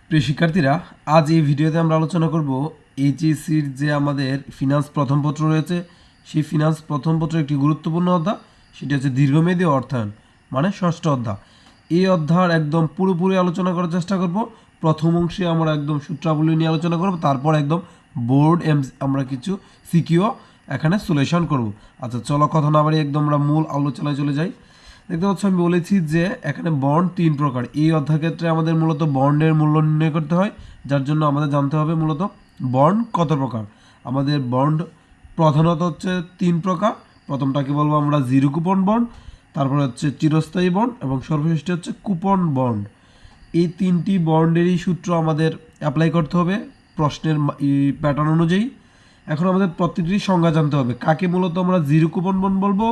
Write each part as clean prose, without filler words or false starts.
প্রিয় শিক্ষার্থীরা, আজ এই ভিডিওতে আমরা আলোচনা করব এইচএসসির যে আমাদের ফিনান্স প্রথম পত্র রয়েছে, সেই ফিনান্স প্রথম পত্রের একটি গুরুত্বপূর্ণ অধ্যায়, সেটি হচ্ছে দীর্ঘমেয়াদী অর্থায়ন, মানে ষষ্ঠ অধ্যায়। এই অধ্যায়ের একদম পুরোপুরি আলোচনা করার চেষ্টা করব। প্রথম অংশে আমরা একদম সূত্রাবলী নিয়ে আলোচনা করব, তারপর একদম বোর্ড আমরা কিছু সিকিউ এখানে সলিউশন করব। আচ্ছা, চলো কথা না বাড়ি একদম আমরা মূল আলোচনায় চলে যাই। দেখতে পাচ্ছ, আমি বলেছি যে এখানে বন্ড তিন প্রকার। এই অধ্যায় ক্ষেত্রে আমাদের মূলত বন্ডের মূল্য নির্ণয় করতে হয়, যার জন্য আমাদের জানতে হবে মূলত বন্ড কত প্রকার। আমাদের বন্ড প্রধানত হচ্ছে তিন প্রকার। প্রথমটাকে বলবো আমরা জিরো কুপন বন্ড, তারপরে হচ্ছে চিরস্থায়ী বন্ড এবং সর্বশেষটি হচ্ছে কুপন বন্ড। এই তিনটি বন্ডেরই সূত্র আমাদের অ্যাপ্লাই করতে হবে প্রশ্নের প্যাটার্ন অনুযায়ী। এখন আমাদের প্রত্যেকটি সংজ্ঞা জানতে হবে, কাকে মূলত আমরা জিরো কুপন বন্ড বলবো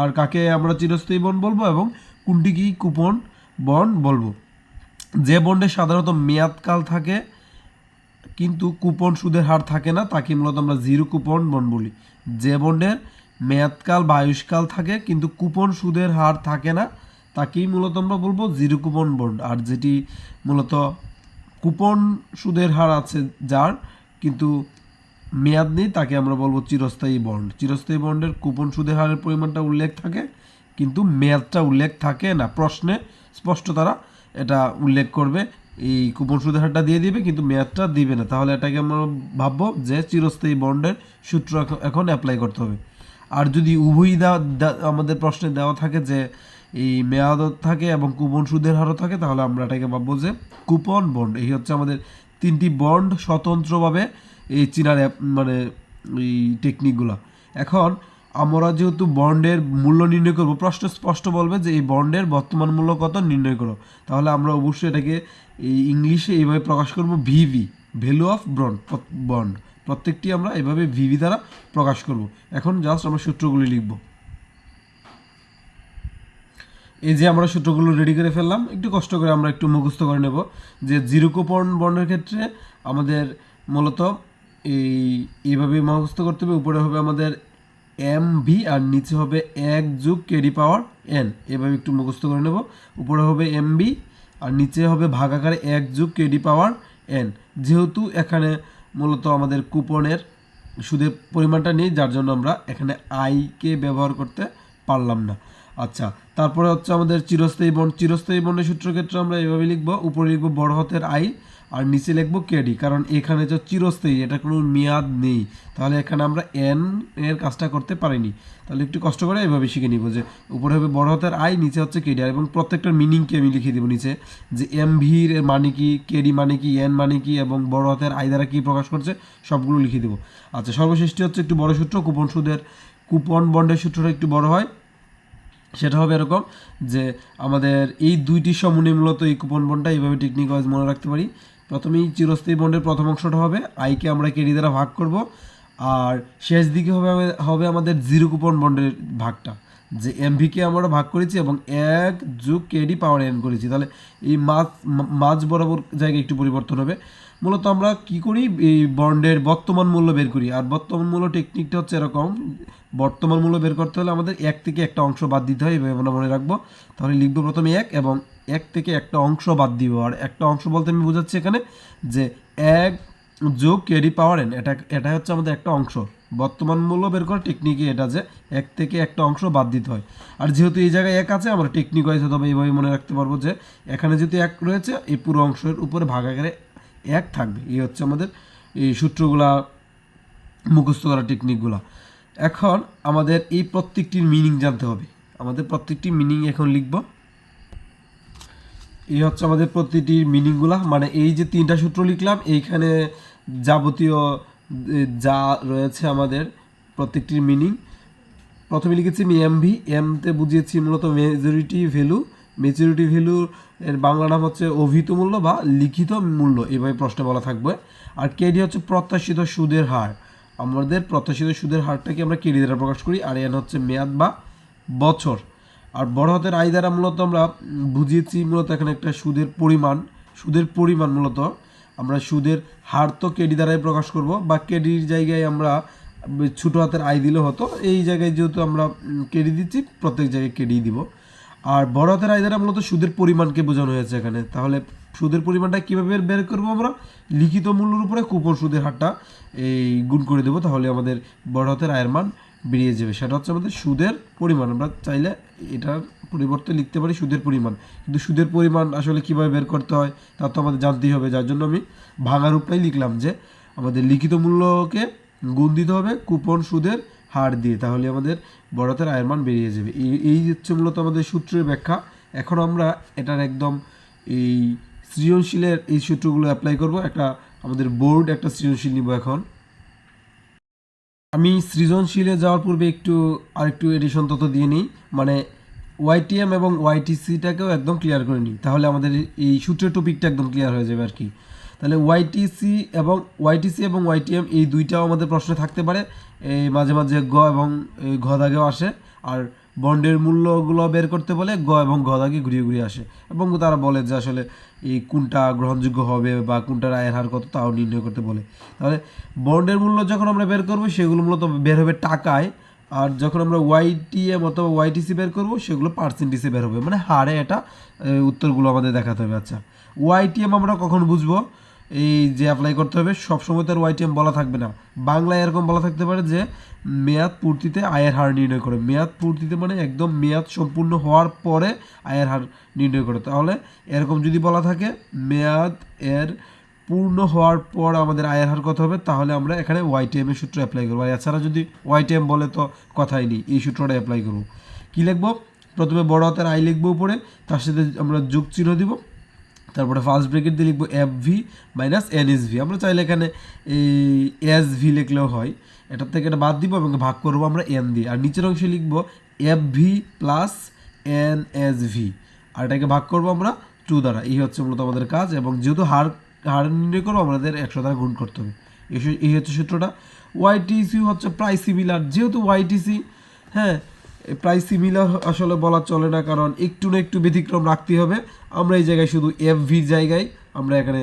আর কাকে আমরা চিরস্থায়ী বন্ড বলবো এবং কোনটি কি কুপন বন্ড বলবো। যে বন্ডে সাধারণত মেয়াদকাল থাকে কিন্তু কুপন সুদের হার থাকে না, তাকে মূলত আমরা জিরো কুপন বন্ড বলি। যে বন্ডের মেয়াদকাল বা আয়ুষ্কাল থাকে কিন্তু কুপন সুদের হার থাকে না, তাকেই মূলত আমরা বলবো জিরো কুপন বন্ড। আর যেটি মূলত কুপন সুদের হার আছে যার কিন্তু মেয়াদ নেই, তাকে আমরা বলবো চিরস্থায়ী বন্ড। চিরস্থায়ী বন্ডের কুপন সুদের হারের পরিমাণটা উল্লেখ থাকে কিন্তু মেয়াদটা উল্লেখ থাকে না। প্রশ্নে স্পষ্ট তারা এটা উল্লেখ করবে, এই কুপন সুদের হারটা দিয়ে দিবে কিন্তু মেয়াদটা দিবে না, তাহলে এটাকে আমরা ভাববো যে চিরস্থায়ী বন্ডের সূত্র এখন অ্যাপ্লাই করতে হবে। আর যদি উভয়ই আমাদের প্রশ্নে দেওয়া থাকে যে এই মেয়াদও থাকে এবং কুপন সুদের হারও থাকে, তাহলে আমরা এটাকে ভাববো যে কুপন বন্ড। এই হচ্ছে আমাদের তিনটি বন্ড স্বতন্ত্রভাবে এই চিনার মানে এই টেকনিকগুলো। এখন আমরা যেহেতু বন্ডের মূল্য নির্ণয় করব, প্রশ্ন স্পষ্ট বলবে যে এই বন্ডের বর্তমান মূল্য কত নির্ণয় করো, তাহলে আমরা অবশ্যই এটাকে এই ইংলিশে এইভাবে প্রকাশ করব, ভিভি, ভ্যালু অফ বন্ড। প্রত্যেকটি আমরা এভাবে ভিভি দ্বারা প্রকাশ করব। এখন জাস্ট আমরা সূত্রগুলি লিখব। এই যে আমরা সূত্রগুলো রেডি করে ফেললাম, একটু কষ্ট করে আমরা একটু মুখস্থ করে নেব। যে জিরো কুপন বন্ডের ক্ষেত্রে আমাদের মূলত এইভাবে মুখস্থ করতে হবে। উপরে হবে আমাদের এম ভি আর নিচে হবে 1 যোগ কেডি পাওয়ার এন। এভাবে একটু মুখস্থ করে নেব। উপরে হবে এম বি আর নিচে হবে ভাগাকারে 1 যোগ কেডি পাওয়ার এন। যেহেতু এখানে মূলত আমাদের কুপনের সুদের পরিমাণটা নেই, যার জন্য আমরা এখানে আইকে ব্যবহার করতে পারলাম না। আচ্ছা, তারপরে হচ্ছে আমাদের চিরস্থায়ী বন্ড। চিরস্থায়ী বন্ডের সূত্র ক্ষেত্রে আমরা এইভাবে লিখব, উপরে লিখব বড় হাতের আই আর নিচে লিখব কেডি, কারণ এখানে যে চিরস্থায়ী এটা কোনো মেয়াদ নেই, তাহলে এখানে আমরা এন এর কাজটা করতে পারিনি। তাহলে একটু কষ্ট করে এভাবে শিখে নিব যে উপরে হবে বড় হাতের আই, নিচে হচ্ছে কেডি, আর এবং প্রত্যেকটার মিনিংকে আমি লিখে দেবো নিচে, যে এম ভির মানে কি, কেডি মানে কি, এন মানে কি এবং বড় হাতের আই দ্বারা কী প্রকাশ করছে সবগুলো লিখে দেবো। আচ্ছা, সর্বশেষটি হচ্ছে একটু বড় সূত্র, কুপন বন্ডের সূত্রটা একটু বড় হয়। সেটা হবে এরকম যে আমাদের এই দুইটি সমন্বয়ে মূলত এই কুপন বন্ডটা এইভাবে টেকনিক ওয়াইজ মনে রাখতে পারি। প্রথমেই চিরস্থায়ী বন্ডের প্রথম অংশটা হবে আইকে আমরা কেডি দ্বারা ভাগ করব, আর শেষ দিকে হবে আমাদের জিরো কুপন বন্ডের ভাগটা, যে এমভিকে আমরা ভাগ করেছি এবং 1 যোগ কেডি পাওয়ার এন করেছি। তাহলে এই মাঝ বরাবর জায়গায় একটু পরিবর্তন হবে। মূলত আমরা কি করি, এই বন্ডের বর্তমান মূল্য বের করি। আর বর্তমান মূল্য টেকনিকটা হচ্ছে এরকম, বর্তমান মূল্য বের করতে হলে আমাদের 1 থেকে একটা অংশ বাদ দিতে হয়, এভাবে আমরা মনে রাখবো। তাহলে লিখবো প্রথমে 1 এবং 1 থেকে একটা অংশ বাদ দিব। আর একটা অংশ বলতে আমি বোঝাচ্ছি এখানে যে 1 যোগ কেডি পাওয়ার এন, এটা হচ্ছে আমাদের একটা অংশ। বর্তমান মূল্য বের করার টেকনিকে এটা যে 1 থেকে একটা অংশ বাদ দিতে হয়। আর যেহেতু এই জায়গায় 1 আছে, আমরা টেকনিক ওয়াইজ তবে এইভাবে মনে রাখতে পারবো যে এখানে যেহেতু 1 রয়েছে, এই পুরো অংশের উপরে ভাগাকারে 1 থাকবে। এই হচ্ছে আমাদের এই সূত্রগুলা মুখস্থ করার টেকনিকগুলো। এখন আমাদের এই প্রত্যেকটির মিনিং জানতে হবে। আমাদের প্রত্যেকটি মিনিং এখন লিখব। এই হচ্ছে আমাদের প্রতিটির মিনিংগুলা, মানে এই যে 3টা সূত্র লিখলাম, এইখানে যাবতীয় যা রয়েছে আমাদের প্রত্যেকটির মিনিং। প্রথমে লিখেছি আমি এমভি, এমতে বুঝিয়েছি মূলত মেজরিটি ভ্যালু। মেচুরিটি ভ্যালু এর বাংলা নাম হচ্ছে অভিহিত মূল্য বা লিখিত মূল্য, এভাবে প্রশ্নে বলা থাকবে। আর কেডি হচ্ছে প্রত্যাশিত সুদের হার। আমাদের প্রত্যাশিত সুদের হারটাকে আমরা কেডি দ্বারা প্রকাশ করি। আর এন হচ্ছে মেয়াদ বা বছর। আর বড় হাতের আই দ্বারা মূলত আমরা বুঝিয়েছি মূলত এখানে একটা সুদের পরিমাণ মূলত আমরা সুদের হার তো কেডি দ্বারাই প্রকাশ করব, বা কেডির জায়গায় আমরা ছোটো হাতের আই দিলে হতো। এই জায়গায় যেহেতু আমরা কেডি দিচ্ছি, প্রত্যেক জায়গায় কেডি দিব। আর বড় হাতের আই দ্বারা মূলত সুদের পরিমাণকে বোঝানো হয়েছে এখানে। তাহলে সুদের পরিমাণটা কীভাবে বের করবো আমরা, লিখিত মূল্যের উপরে কুপন সুদের হারটা এই গুণ করে দেবো, তাহলে আমাদের বড় হাতের আয়ের মান বেরিয়ে যাবে। সেটা হচ্ছে আমাদের সুদের পরিমাণ। আমরা চাইলে এটার পরিবর্তে লিখতে পারি সুদের পরিমাণ, কিন্তু সুদের পরিমাণ আসলে কীভাবে বের করতে হয় তা তো আমাদের জানতেই হবে। যার জন্য আমি ভাঙার রূপটাই লিখলাম যে আমাদের লিখিত মূল্যকে গুণ দিতে হবে কুপন সুদের হার দিয়ে, তাহলে আমাদের বড় হাতের আয়ের মান বেরিয়ে যাবে। এই হচ্ছে মূলত আমাদের সূত্রের ব্যাখ্যা। এখন আমরা এটার একদম এই সৃজনশীলের এই সূত্রগুলো অ্যাপ্লাই করব। আমাদের বোর্ড একটা সৃজনশীল নিব। এখন আমি সৃজনশীলে যাওয়ার পূর্বে আরেকটু এডিশন তথ্য দিয়ে নিই, মানে ওয়াইটিএম এবং ওয়াইটিসিটাকেও একদম ক্লিয়ার করে নিই, তাহলে আমাদের এই সূত্রের টপিকটা একদম ক্লিয়ার হয়ে যাবে আর কি। তাহলে ওয়াইটিসি এবং ওয়াইটিএম এই দুইটাও আমাদের প্রশ্নে থাকতে পারে, এই মাঝে মাঝে গ এবং ঘ দাগেও আসে। আর বন্ডের মূল্যগুলো বের করতে বলে গ এবং ঘ দাগে ঘুরিয়ে ঘুরিয়ে আসে, এবং তারা বলে যে আসলে এই কোনটা গ্রহণযোগ্য হবে বা কোনটার আয়ের হার কত তাও নির্ণয় করতে বলে। তাহলে বন্ডের মূল্য যখন আমরা বের করবো সেগুলো মূলত বের হবে টাকায়, আর যখন আমরা ওয়াইটিএম অথবা ওয়াইটিসি বের করবো সেগুলো পার্সেন্টেজে বের হবে, মানে হারে এটা উত্তরগুলো আমাদের দেখাতে হবে। আচ্ছা, ওয়াইটিএম আমরা কখন বুঝবো এই যে অ্যাপ্লাই করতে হবে? সবসময় তো আর ওয়াইটিএম বলা থাকবে না, বাংলায় এরকম বলা থাকতে পারে যে মেয়াদ পূর্তিতে আয়ের হার নির্ণয় করে। মেয়াদ পূর্তিতে মানে একদম মেয়াদ সম্পূর্ণ হওয়ার পরে আয়ের হার নির্ণয় করে। তাহলে এরকম যদি বলা থাকে মেয়াদ এর পূর্ণ হওয়ার পর আমাদের আয়ের হার কত হবে, তাহলে আমরা এখানে ওয়াইটিএম এর সূত্র অ্যাপ্লাই করবো। এছাড়া যদি ওয়াইটিএম বলে তো কথাই নেই, এই সূত্রটা অ্যাপ্লাই করবো। কী লিখবো? প্রথমে বড় হাতের আই লিখবো উপরে, তার সাথে আমরা যোগ চিহ্ন দিব, তারপরে ফার্স্ট ব্র্যাকেট দিয়ে লিখবো এফ ভি মাইনাস এনএসভি। আমরা চাইলে এখানে এই এস ভি লিখলেও হয়, এটার থেকে এটা বাদ দিব এবং ভাগ করবো আমরা এন দিয়ে। আর নিচের অংশে লিখবো F V plus N S V, আর এটাকে ভাগ করবো আমরা 2 দ্বারা। এই হচ্ছে মূলত আমাদের কাজ, এবং যেহেতু হার নির্ণয় করবো আমাদের 100 দ্বারা গুণ করতে হবে। এই হচ্ছে সূত্রটা। ওয়াইটিসি হচ্ছে প্রায় সিমিলার, যেহেতু ওয়াইটিসি হ্যাঁ প্রায় সিমিলার আসলে বলা চলে না, কারণ একটু না একটু ব্যতিক্রম রাখতে হবে। আমরা এই জায়গায় শুধু এফ ভির জায়গায় আমরা এখানে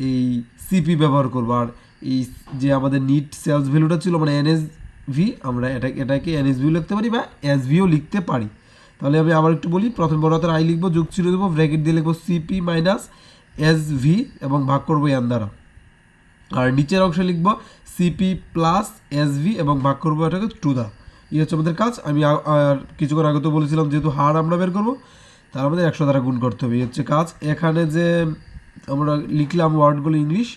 এই সিপি ব্যবহার করবো, আর এই যে আমাদের নিট সেলস ভ্যালুটা ছিল মানে এনএসভি, আমরা এটাকে এনএসভিও লিখতে পারি বা এসভিও লিখতে পারি। তাহলে আমি আবার একটু বলি, প্রথম বড় হাতের আই লিখবো, যোগ চিহ্ন দেবো, ব্র্যাকেট দিয়ে লিখবো সিপি মাইনাস এসভি এবং ভাগ করবো এন দ্বারা। আর নিচের অংশে লিখবো সিপি প্লাস এসভি এবং ভাগ করবো এটাকে 2 দ্বারা। এই হচ্ছে আমাদের কাজ। আমি আর কিছুক্ষণ আগে তো বলেছিলাম যেহেতু হার আমরা বের করবো তার আমাদের 100 দ্বারা গুণ করতে হবে, এই হচ্ছে কাজ। এখানে যে আমরা লিখলাম ওয়ার্ডগুলো ইংলিশ,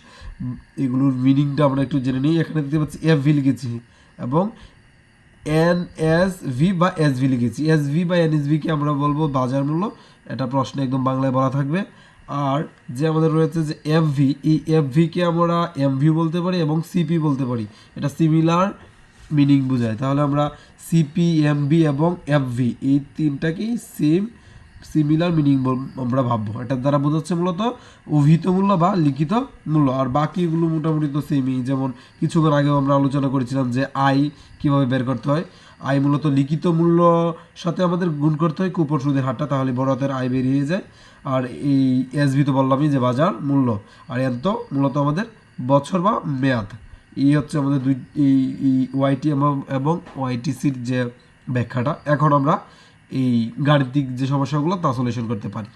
এগুলোর মিনিংটা আমরা একটু জেনে নিই। এখানে দেখতে পাচ্ছি এফ ভি লিখেছি এবং এন এস ভি বা এস ভি লিখেছি। এস ভি বা এন এস ভিকে আমরা বলবো বাজার মূল্য, এটা প্রশ্নে একদম বাংলায় বলা থাকবে। আর যে আমাদের রয়েছে যে এফ ভি, এই এফ ভিকে আমরা এম ভি বলতে পারি এবং সিপি বলতে পারি, এটা সিমিলার মিনিং বোঝায়। তাহলে আমরা সিপি, এমবি এবং এফভি এই তিনটাকেই সিমিলার মিনিং আমরা ভাববো। এটার দ্বারা বোঝাচ্ছে মূলত অভিহিত মূল্য বা লিখিত মূল্য, আর বাকিগুলো মোটামুটি তো সেমই। যেমন কিছুক্ষণ আগেও আমরা আলোচনা করেছিলাম যে আয় কীভাবে বের করতে হয়। আয় মূলত লিখিত মূল্য সাথে আমাদের গুণ করতে হয় কুপন সুদের হারটা, তাহলে বড় হাতের আয় বেরিয়ে যায়। আর এই এসভি তো বললামই যে বাজার মূল্য, আর এর তো মূলত আমাদের বছর বা মেয়াদ। এই হচ্ছে আমাদের এই ওয়াইটিএম এবং ওয়াইটিসির যে ব্যাখ্যাটা। এখন আমরা এই গাণিতিক যে সমস্যাগুলো তা সলিউশন করতে পারি।